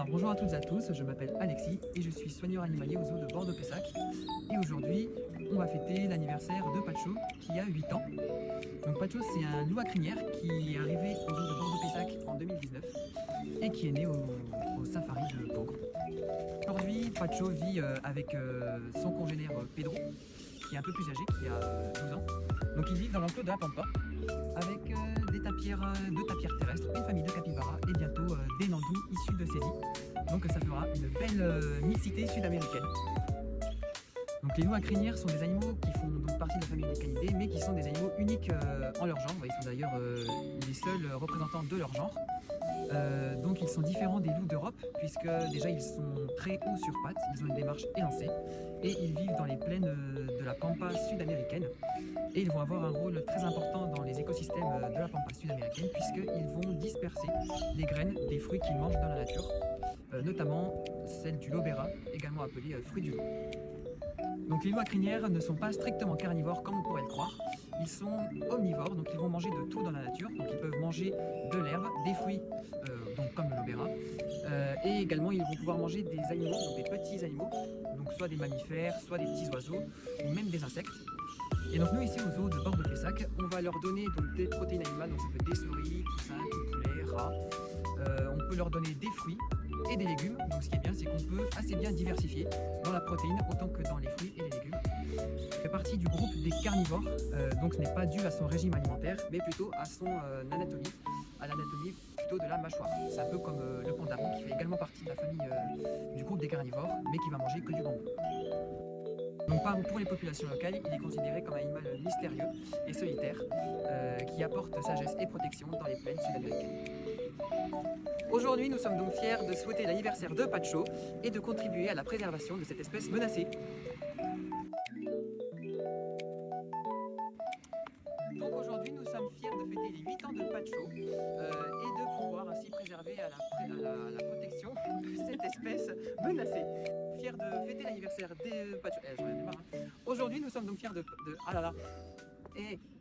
Alors bonjour à toutes et à tous, je m'appelle Alexis et je suis soigneur animalier au zoo de Bordeaux-Pessac. Et aujourd'hui, on va fêter l'anniversaire de Pacho qui a 8 ans. Donc Pacho, c'est un loup à crinière qui est arrivé au zoo de Bordeaux-Pessac en 2019 et qui est né au safari de Pogre. Aujourd'hui, Pacho vit avec son congénère Pedro, qui est un peu plus âgé, qui a 12 ans. Donc ils vivent dans l'enclos de la Pampa avec deux tapirs terrestres, une famille de capybaras et bientôt des nandous issus de saisie. Donc ça fera une belle mixité sud-américaine. Donc les loups à crinière sont des animaux qui font donc partie de la famille des canidés, mais qui sont des animaux uniques en leur genre. Ils sont d'ailleurs les seuls représentants de leur genre. Donc ils sont différents des loups d'Europe, puisque déjà ils sont très hauts sur pattes, ils ont une démarche élancée, et ils vivent dans les plaines de la pampa sud-américaine. Et ils vont avoir un rôle très important dans les écosystèmes de la pampa sud-américaine, puisqu'ils vont disperser les graines des fruits qu'ils mangent dans la nature, notamment celle du lobera, également appelé fruit du loup. Donc les loups à crinière ne sont pas strictement carnivores comme on pourrait le croire. Ils sont omnivores, donc ils vont manger de tout dans la nature. Donc ils peuvent manger de l'herbe, des fruits, donc comme le lobera. Et également ils vont pouvoir manger des animaux, donc des petits animaux, donc soit des mammifères, soit des petits oiseaux, ou même des insectes. Et donc nous ici au zoo de Bordeaux-Pessac, on va leur donner donc des protéines animales, donc ça peut être des souris, poussins, poulets, rats. On peut leur donner des fruits et des légumes. Donc ce qui est bien, c'est qu'on peut assez bien diversifier dans la protéine autant que dans les fruits et les légumes. Il fait partie du groupe des carnivores, donc ce n'est pas dû à son régime alimentaire, mais plutôt à son anatomie, à l'anatomie plutôt de la mâchoire. C'est un peu comme le pandaron qui fait également partie de la famille du groupe des carnivores, mais qui va manger que du bambou. Donc pour les populations locales, il est considéré comme un animal mystérieux et solitaire qui apporte sagesse et protection dans les plaines sud-américaines. Aujourd'hui, nous sommes donc fiers de souhaiter l'anniversaire de Pacho et de contribuer à la préservation de cette espèce menacée. Donc aujourd'hui, nous sommes fiers de fêter les 8 ans de Pacho et de pouvoir ainsi préserver à la protection de cette espèce menacée. Fiers de fêter l'anniversaire de Pacho. Aujourd'hui, nous sommes donc fiers de... Ah là là. Et